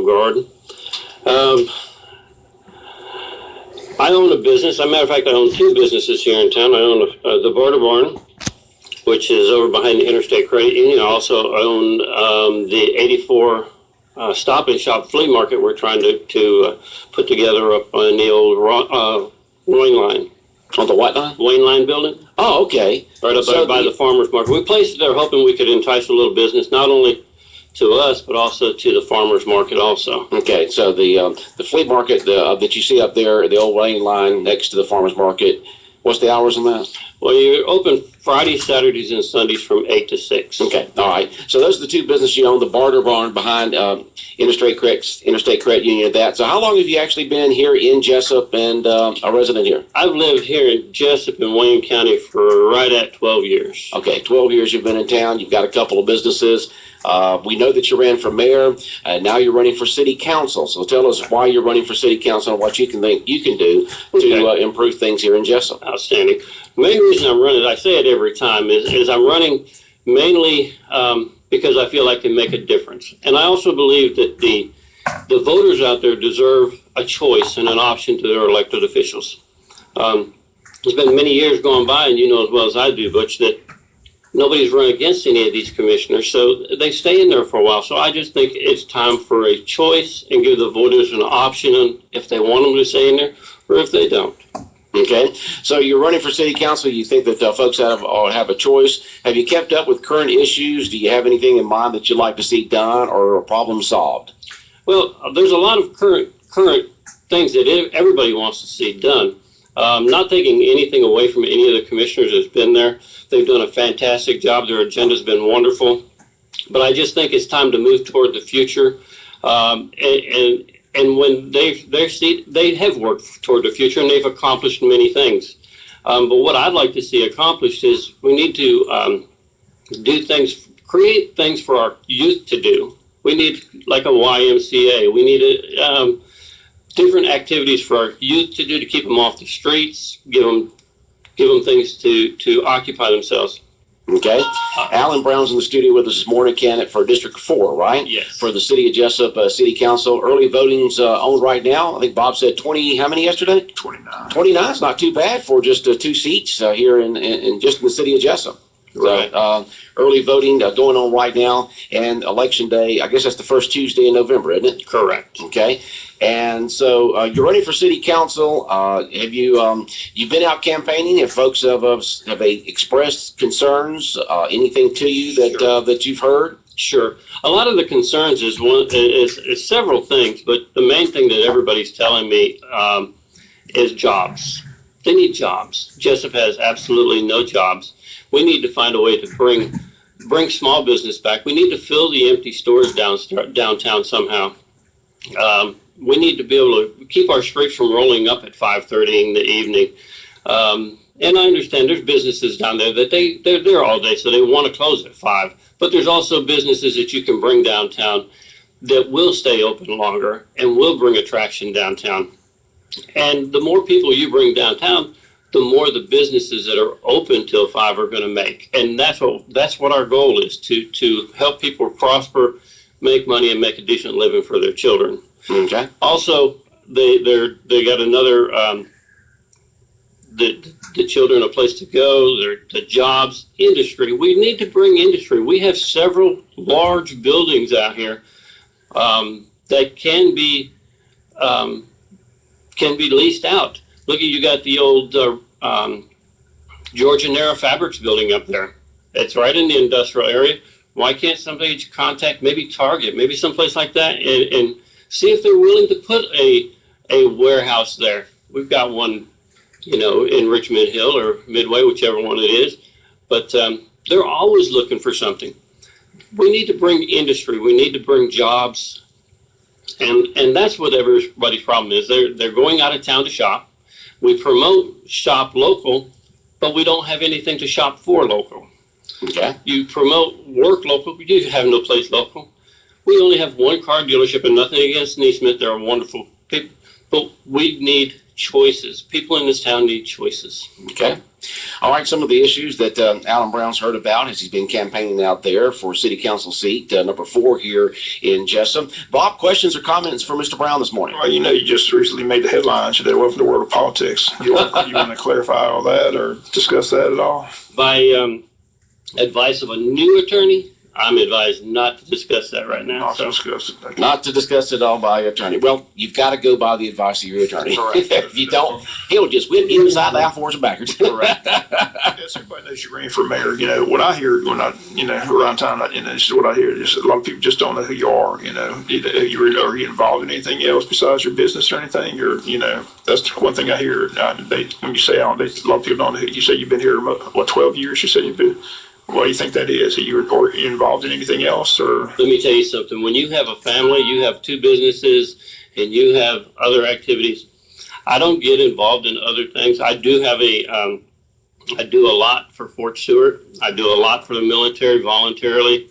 regard. I own a business. As a matter of fact, I own two businesses here in town. I own the Barter Barn, which is over behind the Interstate Credit Union. I also own the 84 Stop and Shop Flea Market we're trying to put together up on the old Wayne Line. On the what line? Wayne Line building. Oh, okay. Right up by the farmer's market. We placed it there hoping we could entice a little business, not only to us, but also to the farmer's market also. Okay, so the flea market that you see up there, the old Wayne Line next to the farmer's market, what's the hours on that? Well, you're open Fridays, Saturdays, and Sundays from 8 to 6. Okay, all right. So those are the two businesses you own, the Barter Barn behind Interstate Credit Union. So how long have you actually been here in Jessup and a resident here? I've lived here in Jessup in Wayne County for right at 12 years. Okay, 12 years you've been in town. You've got a couple of businesses. We know that you ran for mayor, and now you're running for city council. So tell us why you're running for city council and what you think you can do to improve things here in Jessup. Outstanding. The main reason I'm running, I say it every time, is I'm running mainly because I feel I can make a difference. And I also believe that the voters out there deserve a choice and an option to their elected officials. There's been many years gone by, and you know as well as I do, Butch, that nobody's run against any of these commissioners, so they stay in there for a while. So I just think it's time for a choice and give the voters an option on if they want them to stay in there or if they don't. Okay, so you're running for city council. You think that folks have a choice. Have you kept up with current issues? Do you have anything in mind that you'd like to see done or a problem solved? Well, there's a lot of current things that everybody wants to see done. Not taking anything away from any of the commissioners that's been there. They've done a fantastic job. Their agenda's been wonderful. But I just think it's time to move toward the future. And when they have worked toward the future and they've accomplished many things. But what I'd like to see accomplished is we need to do things, create things for our youth to do. We need like a YMCA. We need different activities for our youth to do to keep them off the streets, give them things to occupy themselves. Okay. Alan Brown's in the studio with us this morning, candidate for District 4, right? Yes. For the City of Jessup City Council. Early voting's on right now. I think Bob said 20, how many yesterday? 29. 29 is not too bad for just 2 seats here in just in the City of Jessup. Right. So, early voting going on right now, and election day, I guess that's the first Tuesday in November, isn't it? Correct. Okay. And so you're running for city council. Have you've been out campaigning? Have folks have expressed concerns? Anything to you that Sure. That you've heard? Sure. A lot of the concerns is several things, but the main thing that everybody's telling me is jobs. They need jobs. Jessup has absolutely no jobs. We need to find a way to bring small business back. We need to fill the empty stores downtown somehow. We need to be able to keep our streets from rolling up at 5:30 in the evening. And I understand there's businesses down there that they're there all day, so they want to close at 5. But there's also businesses that you can bring downtown that will stay open longer and will bring attraction downtown. And the more people you bring downtown, the more the businesses that are open till 5 are going to make. And that's what our goal is, to help people prosper, make money, and make a decent living for their children. Okay. Also, they got another the children a place to go. The jobs, industry. We need to bring industry. We have several large buildings out here that can be leased out. Look, you got the old Georgia Narrow Fabrics building up there. It's right in the industrial area. Why can't somebody contact maybe Target, maybe someplace like that, and see if they're willing to put a warehouse there? We've got one, in Richmond Hill or Midway, whichever one it is. But they're always looking for something. We need to bring industry. We need to bring jobs. And that's what everybody's problem is. They're going out of town to shop. We promote shop local, but we don't have anything to shop for local. Okay. You promote work local, but you have no place local. We only have one car dealership, and nothing against Neesmith. They're wonderful people, but we need choices. People in this town need choices. Okay. All right, some of the issues that Alan Brown's heard about as he's been campaigning out there for city council seat number 4 here in Jessup. Bob, questions or comments for Mr. Brown this morning? Well, you just recently made the headlines today. Welcome to the world of politics. You want to clarify all that or discuss that at all? By advice of a new attorney, I'm advised not to discuss that right now. Not to discuss it. Okay. Not to discuss it all by attorney. Well, you've got to go by the advice of your attorney. Correct. If you don't, he'll just whip you inside out forwards and backwards. Correct. Yes, everybody knows you ran for mayor. What I hear when I, around town, this is what I hear. Just a lot of people just don't know who you are. Either are you involved in anything else besides your business or anything? Or that's the one thing I hear. When you say out, a lot of people don't know who. You say you've been here 12 years. You said you've been. What do you think that is? Are you involved in anything else, or? Let me tell you something. When you have a family, you have 2 businesses, and you have other activities, I don't get involved in other things. I do have I do a lot for Fort Stewart. I do a lot for the military voluntarily.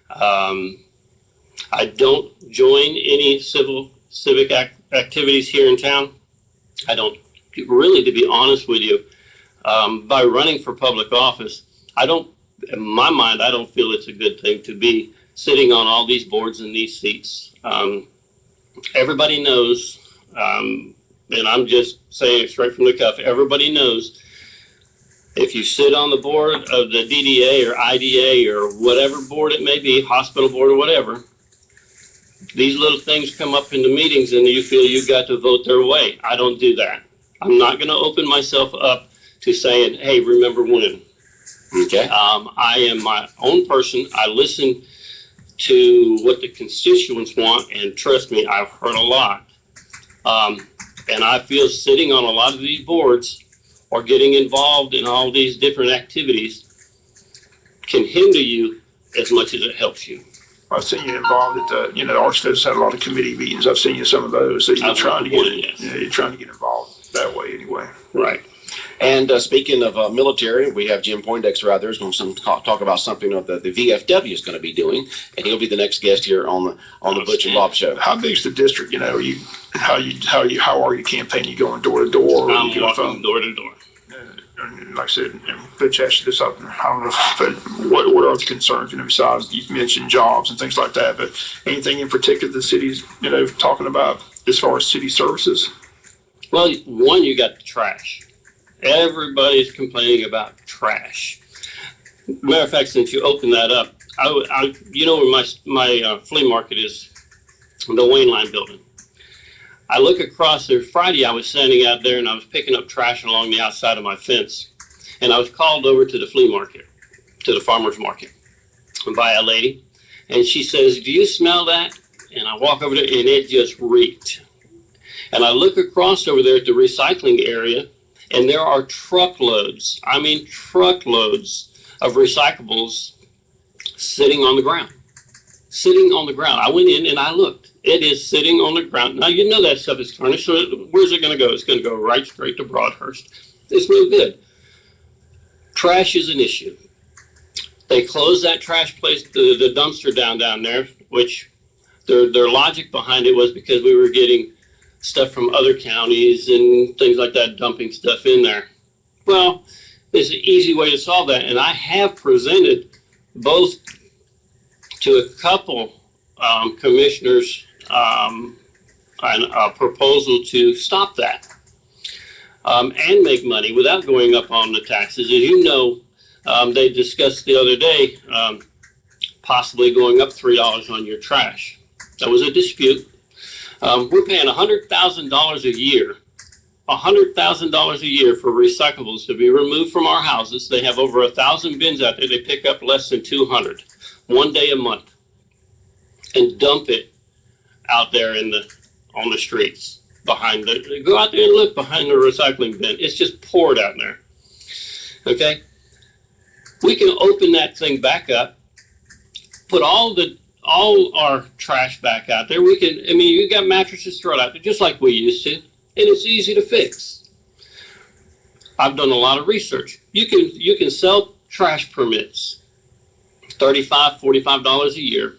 I don't join any civic activities here in town. I don't really, to be honest with you. By running for public office, in my mind, I don't feel it's a good thing to be sitting on all these boards and these seats. Everybody knows, and I'm just saying it straight from the cuff, everybody knows if you sit on the board of the DDA or IDA or whatever board it may be, hospital board or whatever, these little things come up in the meetings and you feel you've got to vote their way. I don't do that. I'm not going to open myself up to saying, hey, remember when? Okay. I am my own person. I listen to what the constituents want, and trust me, I've heard a lot. And I feel sitting on a lot of these boards or getting involved in all these different activities can hinder you as much as it helps you. I've seen you involved at the Archdiocese had a lot of committee meetings. I've seen you some of those. So you're trying to get involved that way anyway. Right. And speaking of military, we have Jim Poindexter out there who's going to talk about something that the VFW is going to be doing, and he'll be the next guest here on the Butch and Bob show. How big's the district? How are you campaigning? You going door to door? I'm walking door to door. And like I said, Butch asked you this up. I don't know, but what are the concerns? Besides you mentioned jobs and things like that, but anything in particular the city's talking about as far as city services? Well, one, you got the trash. Everybody's complaining about trash. Matter of fact, since you opened that up, where my flea market is, the Wayne Line building. I look across there. Friday, I was standing out there and I was picking up trash along the outside of my fence. And I was called over to the flea market, to the farmer's market, by a lady. And she says, do you smell that? And I walk over there and it just reeked. And I look across over there at the recycling area, and there are truckloads of recyclables sitting on the ground. I went in and I looked. It is sitting on the ground. Now, that stuff is tarnished, so where's it going to go? It's going to go right straight to Broadhurst. It's no good. Trash is an issue. They closed that trash place, the dumpster down there, which their logic behind it was because we were getting stuff from other counties and things like that, dumping stuff in there. Well, there's an easy way to solve that, and I have presented both to a couple commissioners a proposal to stop that and make money without going up on the taxes. As they discussed the other day possibly going up $3 on your trash. That was a dispute. We're paying $100,000 a year, $100,000 a year for recyclables to be removed from our houses. They have over 1,000 bins out there. They pick up less than 200, one day a month, and dump it out there on the streets behind go out there and look behind the recycling bin. It's just poured out there. Okay, we can open that thing back up, put all our trash back out there. You got mattresses thrown out there just like we used to, and it's easy to fix. I've done a lot of research. You can sell trash permits, $35, $45 a year,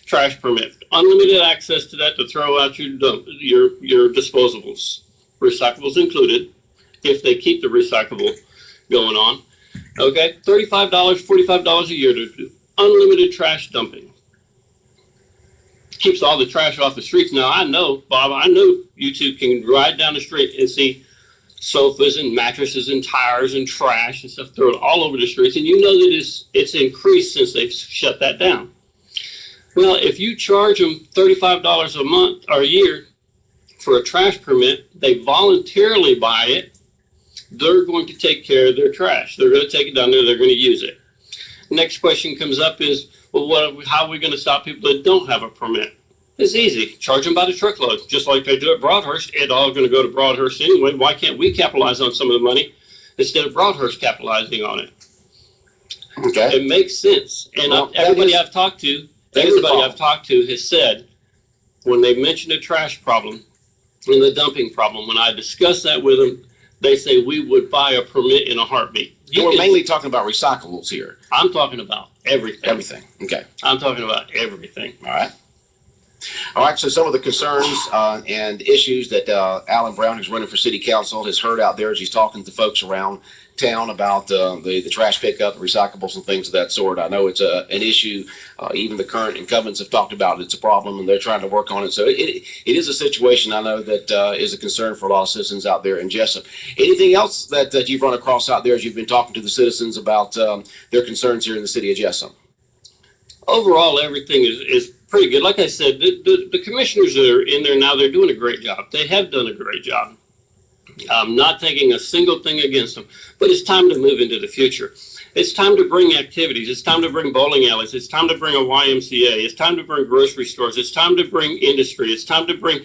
trash permit, unlimited access to that to throw out your disposables, recyclables included, if they keep the recyclable going on. Okay, $35, $45 a year to do unlimited trash dumping. Keeps all the trash off the streets. Now, I know, Bob, I know you two can ride down the street and see sofas and mattresses and tires and trash and stuff thrown all over the streets, and you know that it's increased since they've shut that down. Well, if you charge them $35 a month or a year for a trash permit, they voluntarily buy it, they're going to take care of their trash. They're going to take it down there, they're going to use it. Next question comes up is, well, how are we going to stop people that don't have a permit? It's easy. Charge them by the truckload, just like they do at Broadhurst. It's all going to go to Broadhurst anyway. Why can't we capitalize on some of the money instead of Broadhurst capitalizing on it? Okay. It makes sense. And Well, everybody is- I've talked to, that is everybody the I've talked to has said, when they mention the trash problem and the dumping problem, when I discuss that with them, they say we would buy a permit in a heartbeat. We're mainly talking about recyclables here. I'm talking about everything. Everything. Okay. I'm talking about everything. All right. All right, so some of the concerns and issues that Alan Brown, who's running for city council, has heard out there as he's talking to folks around town about the trash pickup, recyclables, and things of that sort. I know it's an issue. Even the current incumbents have talked about it. It's a problem, and they're trying to work on it. So it is a situation I know that is a concern for a lot of citizens out there in Jessup. Anything else that you've run across out there as you've been talking to the citizens about their concerns here in the city of Jessup? Overall, everything is pretty good. Like I said, the commissioners that are in there now, they're doing a great job. They have done a great job. I'm not thinking a single thing against them, but it's time to move into the future. It's time to bring activities. It's time to bring bowling alleys. It's time to bring a YMCA. It's time to bring grocery stores. It's time to bring industry. It's time to bring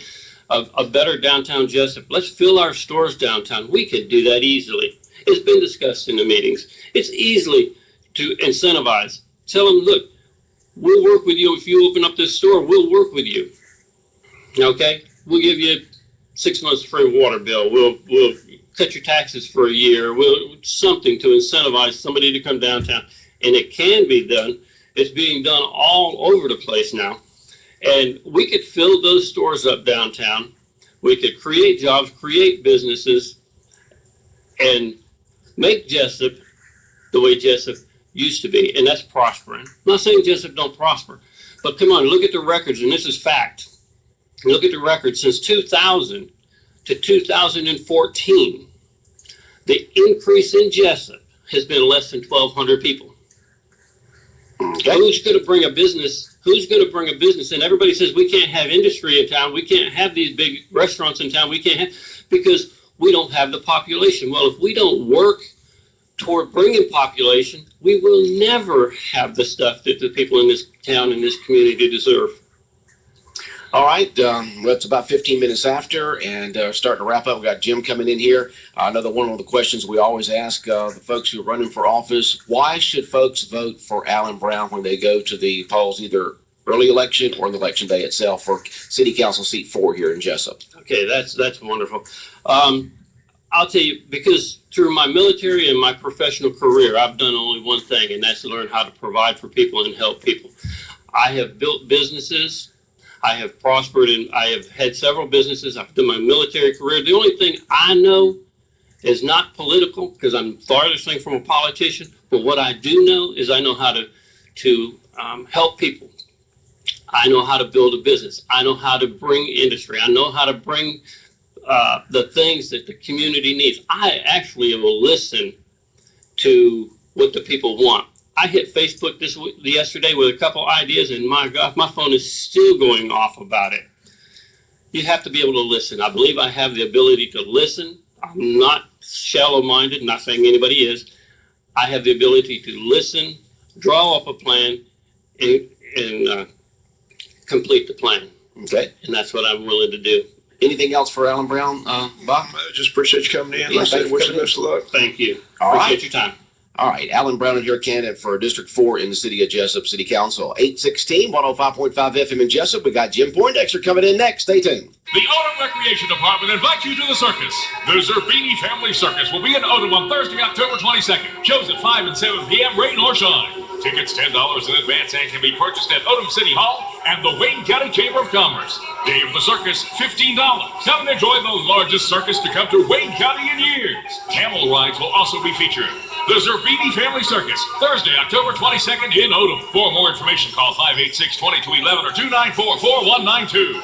a better downtown Jessup. Let's fill our stores downtown. We could do that easily. It's been discussed in the meetings. It's easily to incentivize. Tell them, look, we'll work with you. If you open up this store, we'll work with you. Okay? We'll give you 6 months free water bill. We'll cut your taxes for a year. We'll something to incentivize somebody to come downtown. And it can be done. It's being done all over the place now. And we could fill those stores up downtown. We could create jobs, create businesses, and make Jessup the way Jessup used to be, and that's prospering. I'm not saying Jessup don't prosper, but come on, look at the records, and this is fact. Look at the records since 2000 to 2014. The increase in Jessup has been less than 1,200 people. Okay. Who's going to bring a business? Who's going to bring a business? And everybody says we can't have industry in town. We can't have these big restaurants in town. We can't have, because we don't have the population. Well, if we don't work toward bringing population, we will never have the stuff that the people in this town and this community deserve. All right, well, it's about 15 minutes after, and starting to wrap up. We got Jim coming in here. Another one of the questions we always ask the folks who are running for office: why should folks vote for Alan Brown when they go to the polls, either early election or the election day itself, for City Council seat 4 here in Jessup? Okay, that's wonderful. I'll tell you, because through my military and my professional career, I've done only one thing, and that's to learn how to provide for people and help people. I have built businesses. I have prospered, and I have had several businesses. I've done my military career. The only thing I know is not political, because I'm farthest thing from a politician, but what I do know is I know how to help people. I know how to build a business. I know how to bring industry. I know how to bring the things that the community needs. I actually will listen to what the people want. I hit Facebook yesterday with a couple ideas, and my God, my phone is still going off about it. You have to be able to listen. I believe I have the ability to listen. I'm not shallow-minded, not saying anybody is. I have the ability to listen, draw up a plan, and complete the plan. Okay. And that's what I'm willing to do. Anything else for Alan Brown, Bob? I just appreciate you coming in. Yeah, Like I thank said, you wish for you best of luck. Thank you. All right. Appreciate your time. All right, Alan Brown here, candidate for District 4 in the city of Jessup City Council. 816, 105.5 FM in Jessup. We got Jim Poindexter coming in next. Stay tuned. The Odom Recreation Department invites you to the circus. The Zerbini Family Circus will be in Odom on Thursday, October 22nd. Shows at 5 and 7 p.m., rain or shine. Tickets $10 in advance and can be purchased at Odom City Hall and the Wayne County Chamber of Commerce. Day of the circus, $15. Come and enjoy the largest circus to come to Wayne County in years. Camel rides will also be featured. The Zerbini Family Circus, Thursday, October 22nd in Odom. For more information, call 586-2211 or 294-4192.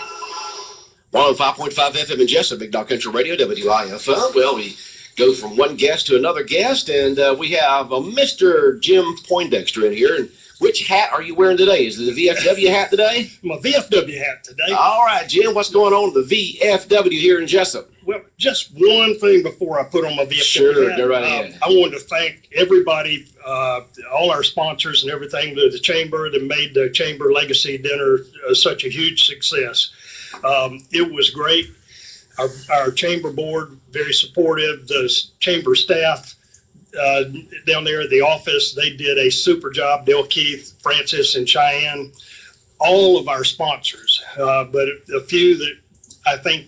105.5 FM in Jessup, Big Dog Country Radio, WIFM. Well, we go from one guest to another guest, and we have Mr. Jim Poindexter in here. And which hat are you wearing today? Is it the VFW hat today? My VFW hat today. All right, Jim, what's going on with the VFW here in Jessup? Well, just one thing before I put on my VFW Sure, hat. go right ahead. I wanted to thank everybody, all our sponsors and everything, the chamber that made the Chamber Legacy Dinner such a huge success. It was great. Our chamber board, very supportive. The chamber staff down there at the office, they did a super job. Dale Keith, Francis, and Cheyenne. All of our sponsors, but a few that I think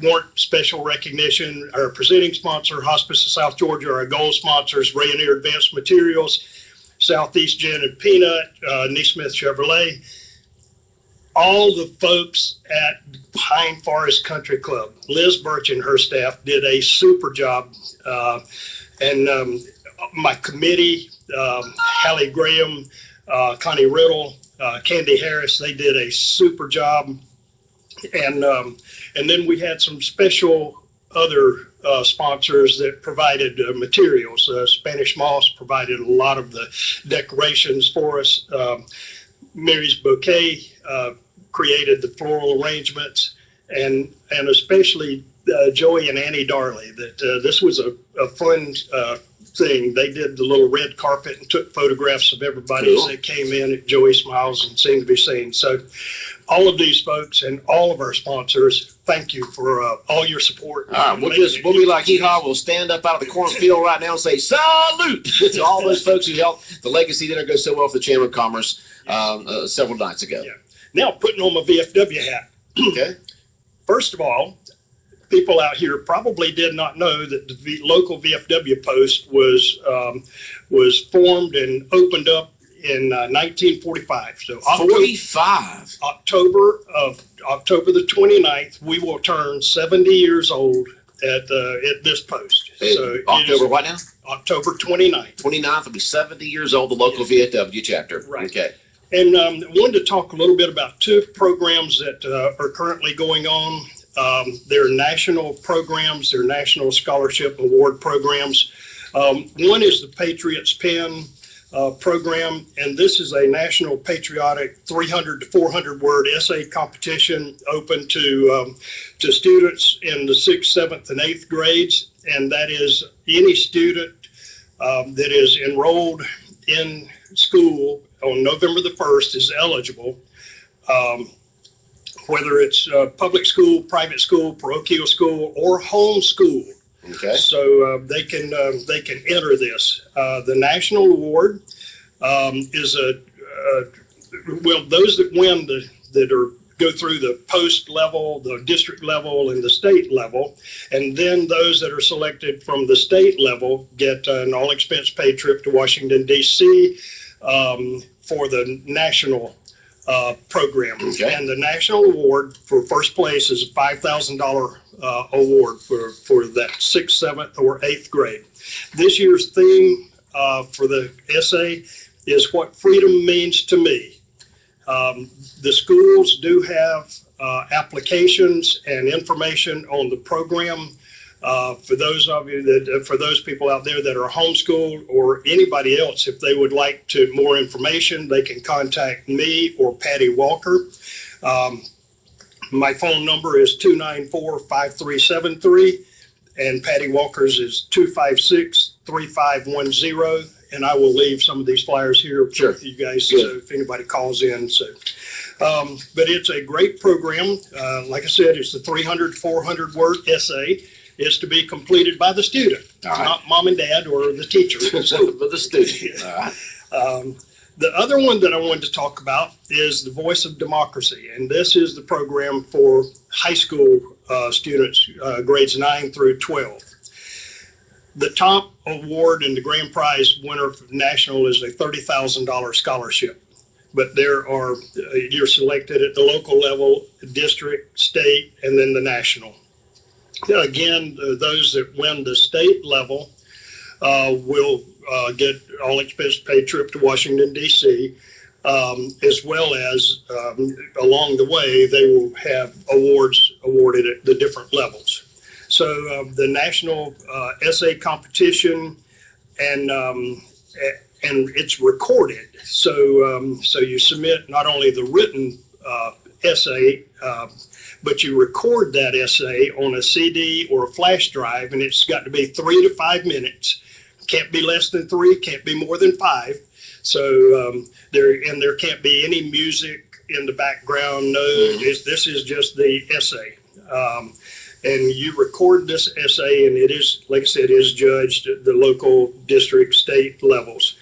warrant special recognition. Our presenting sponsor, Hospice of South Georgia, our gold sponsors, Rayonier Advanced Materials, Southeast Gin and Peanut, Neesmith Chevrolet. All the folks at Pine Forest Country Club, Liz Butch and her staff did a super job. And my committee, Hallie Graham, Connie Riddle, Candy Harris, they did a super job. And then we had some special other sponsors that provided materials. Spanish Moss provided a lot of the decorations for us. Mary's Bouquet created the floral arrangements, and especially Joey and Annie Darley. That this was a fun thing. They did the little red carpet and took photographs of everybody as they came in at Joey Smiles and seemed to be seen. So all of these folks and all of our sponsors, thank you for all your support. All right, we'll be like hee-haw. We'll stand up out of the cornfield right now and say salute to all those folks who helped the Legacy Dinner go so well for the Chamber of Commerce several nights ago. Yeah. Now, putting on my VFW hat. Okay. First of all, people out here probably did not know that the local VFW post was formed and opened up in 1945. So 45. October the 29th, we will turn 70 years old at this post. So October what now? October 29th. 29th will be 70 years old, the local VFW chapter. Right. Okay. And I wanted to talk a little bit about two programs that are currently going on. They're national programs, they're national scholarship award programs. One is the Patriots Pen program, and this is a national patriotic 300 to 400 word essay competition open to students in the 6th, 7th, and 8th grades. And that is any student that is enrolled in school on November the 1st is eligible, whether it's public school, private school, parochial school, or home school. Okay. So they can enter this. The national award is those that win that go through the post level, the district level, and the state level, and then those that are selected from the state level get an all expense paid trip to Washington D.C. For the national program. Okay. And the national award for first place is a $5,000 award for that 6th, 7th, or 8th grade. This year's theme for the essay is what freedom means to me. The schools do have applications and information on the program. For those of you for those people out there that are homeschooled or anybody else, if they would like more information, they can contact me or Patty Walker. My phone number is 294-5373, and Patty Walker's is 256-3510. And I will leave some of these flyers here for you guys, so if anybody calls in. So, but it's a great program. Like I said, it's the 300, 400 word essay. is to be completed by the student, All right. not mom and dad or the teacher. For the student. All right. The other one that I wanted to talk about is the Voice of Democracy, and this is the program for high school students, grades 9 through 12. The top award and the grand prize winner for national is a $30,000 scholarship. But you're selected at the local level, district, state, and then the national. Again, those that win the state level will get all expense paid trip to Washington, D.C., as well as along the way, they will have awards awarded at the different levels. So the national essay competition, and it's recorded. So you submit not only the written essay, but you record that essay on a CD or a flash drive, and it's got to be 3 to 5 minutes. Can't be less than 3, can't be more than 5. So there can't be any music in the background. No, this is just the essay. And you record this essay, and it is, like I said, is judged at the local, district, state levels.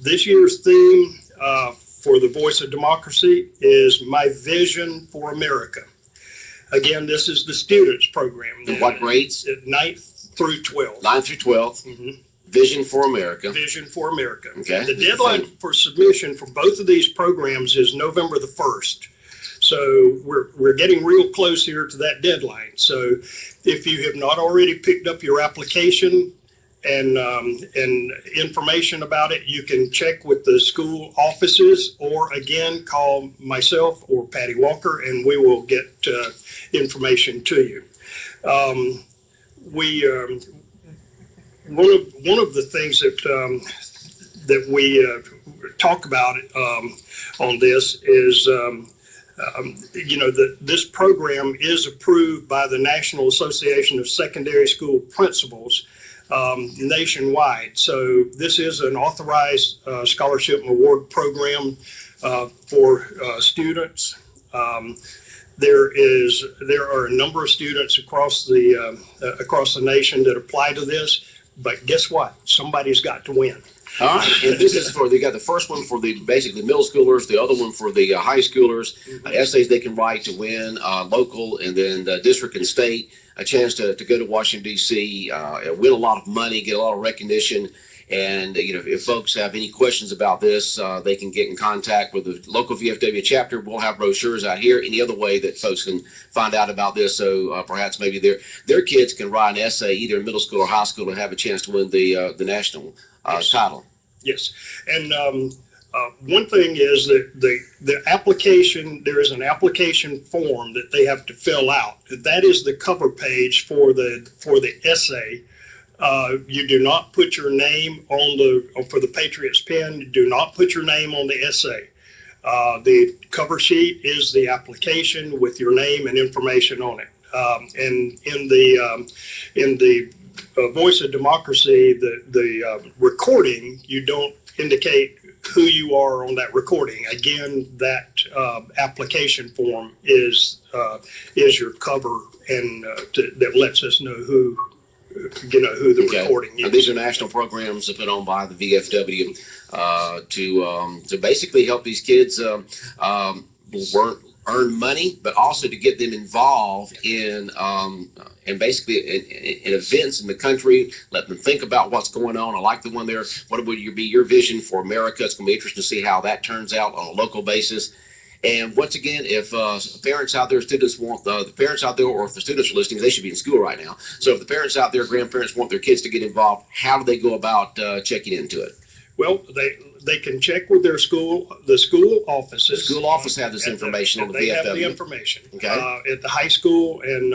This year's theme for the Voice of Democracy is My Vision for America. Again, this is the students program. And what grades? 9th through 12th. 9 through 12th. Mm-hmm. Vision for America. Vision for America. Okay. The deadline for submission for both of these programs is November the 1st. So we're getting real close here to that deadline. So if you have not already picked up your application and information about it, you can check with the school offices, or again, call myself or Patty Walker, and we will get information to you. One of the things that we talk about on this is, this program is approved by the National Association of Secondary School Principals nationwide. So this is an authorized scholarship and award program for students. There are a number of students across the nation that apply to this, but guess what? Somebody's got to win. All right, and this is they got the first one for the basically middle schoolers, the other one for the high schoolers, essays they can write to win local, and then the district and state, a chance to go to Washington, D.C., win a lot of money, get a lot of recognition. And, if folks have any questions about this, they can get in contact with the local VFW chapter. We'll have brochures out here. Any other way that folks can find out about this, so perhaps maybe their kids can write an essay either in middle school or high school and have a chance to win the national title. Yes, and one thing is that the application, there is an application form that they have to fill out. That is the cover page for the essay. You do not put your name for the Patriots pen. You do not put your name on the essay. The cover sheet is the application with your name and information on it. And in the Voice of Democracy, the recording, you don't indicate who you are on that recording. Again, that application form is your cover, and that lets us know who the recording is. And these are national programs that put on by the VFW to basically help these kids earn money, but also to get them involved in basically in events in the country. Let them think about what's going on. I like the one there. What would be your vision for America? It's going to be interesting to see how that turns out on a local basis. And once again, if parents out there, students want the parents out there, or if the students are listening, they should be in school right now. So if the parents out there, grandparents want their kids to get involved, how do they go about checking into it? Well, they can check with the school offices. The school office have this information on the VFW. They have the information. Okay. At the high school and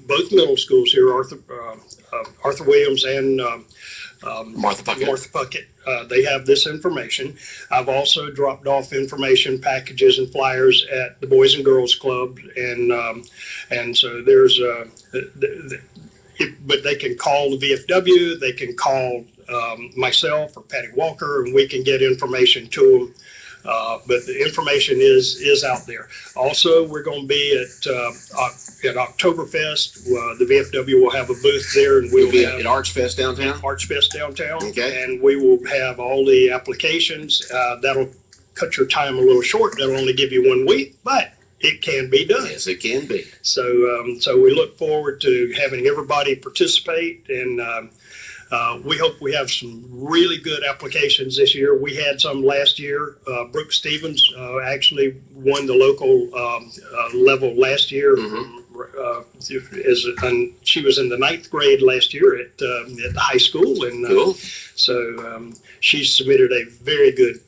both middle schools here, Arthur Williams and Martha Puckett. They have this information. I've also dropped off information packages and flyers at the Boys and Girls Club, and so there's but they can call the VFW. They can call myself or Patty Walker, and we can get information to But the information is out there. Also, we're going to be at Oktoberfest. The VFW will have a booth there, and We'll we'll be have at Archfest downtown. Archfest downtown. Okay. And we will have all the applications. That'll cut your time a little short. That'll only give you 1 week, but it can be done. Yes, it can be. So we look forward to having everybody participate, and we hope we have some really good applications this year. We had some last year. Brooke Stevens actually won the local level last year. Mhm. She was in the 9th grade last year at the high school, and Cool. so she submitted a very good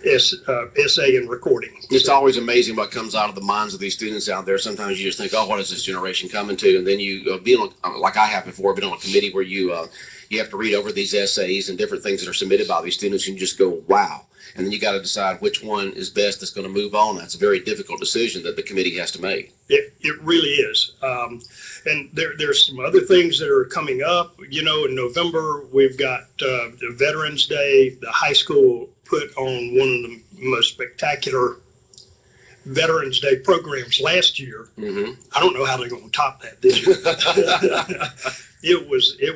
essay and recording. It's always amazing what comes out of the minds of these students out there. Sometimes you just think, oh, what is this generation coming to? And then you be on, like I have before, been on a committee where you have to read over these essays and different things that are submitted by these students, and you just go, wow. And then you got to decide which one is best that's going to move on. That's a very difficult decision that the committee has to make. It really is. And there's some other things that are coming up. You know, in November, we've got the Veterans Day. The high school put on one of the most spectacular Veterans Day programs last year. Mm-hmm. I don't know how they're going to top that this year. It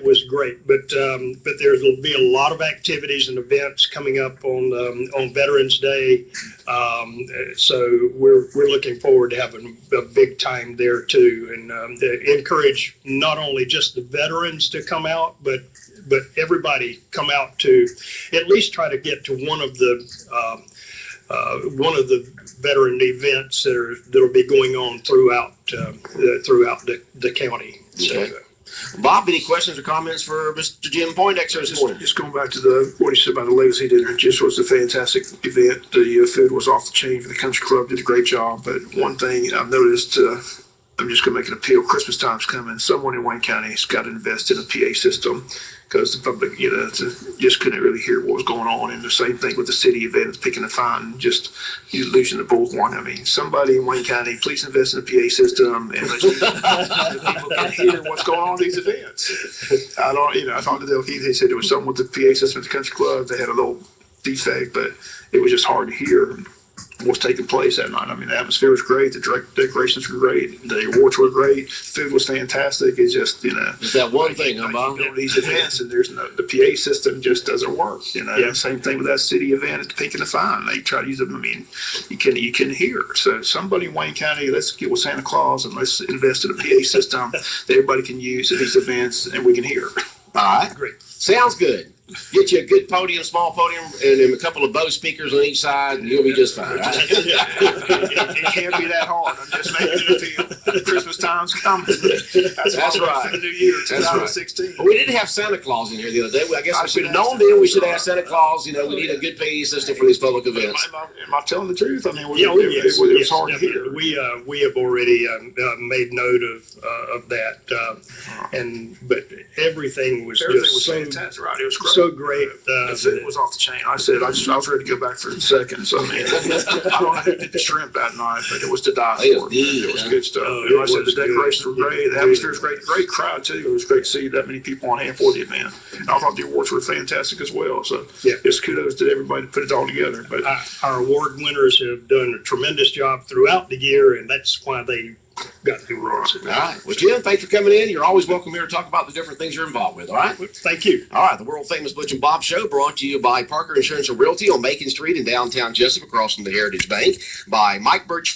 was great, but there'll be a lot of activities and events coming up on Veterans Day. So we're looking forward to having a big time there too, and encourage not only just the veterans to come out, but everybody come out to at least try to get to one of the veteran events that'll be going on throughout the county. Okay. So, Bob, any questions or comments for Mr. Jim Poindexter this morning? Just going back to what he said about the Legacy Dinner, it just was a fantastic event. The food was off the chain for the country club, did a great job. But one thing I've noticed, I'm just going to make an appeal. Christmas time's coming. Someone in Wayne County has got to invest in a PA system, because the public, just couldn't really hear what was going on. And the same thing with the city event, picking a fine, just losing the bullhorn. I mean, somebody in Wayne County, please invest in a PA system and let the people can hear what's going on at these events. I talked to Dale Keith. He said there was something with the PA system at the country club. They had a little defect, but it was just hard to hear what's taking place that night. I mean, the atmosphere was great. The decorations were great. The awards were great. Food was fantastic. It's just, It's that one thing, huh, Bob? These events, and the PA system just doesn't work. Yeah. Same thing with that city event at the Pink and the Fine. They try to use them. I mean, you couldn't hear. So somebody in Wayne County, let's get with Santa Claus and let's invest in a PA system that everybody can use at these events and we can hear. All right. great. Sounds good. Get you a good podium, small podium, and then a couple of Bose speakers on each side, and you'll be just fine. Right? It can't be that hard. I'm just making an appeal. Christmas time's coming. That's right. For the new year, That's right. 2016. Well, we didn't have Santa Claus in here the other day. I guess we should have known then. We should have asked Santa Claus. We need a good PA system for these public events. Am I telling the truth? I mean, Yes, it was yes, hard to definitely. hear. We have already made note of that, but everything was Everything just was so fantastic, right? It was great. so great. The food was off the chain. I said I was ready to go back for a second. So I mean, I don't know who did the shrimp that night, but it was to die It for. was good, It was huh? good stuff. Oh, I it said the was good. decorations were great. The atmosphere was great. Great crowd too. It was great to see that many people on hand for the event. And I thought the awards were fantastic as well. So Yeah. just kudos to everybody to put it all together. But Our award winners have done a tremendous job throughout the year, and that's why they got the awards. All right. Well, Jim, thanks for coming in. You're always welcome here to talk about the different things you're involved with. All right. Thank you. All right. The world famous Butch and Bob Show brought to you by Parker Insurance and Realty on Macon Street in downtown Jessup across from the Heritage Bank, by Mike Birch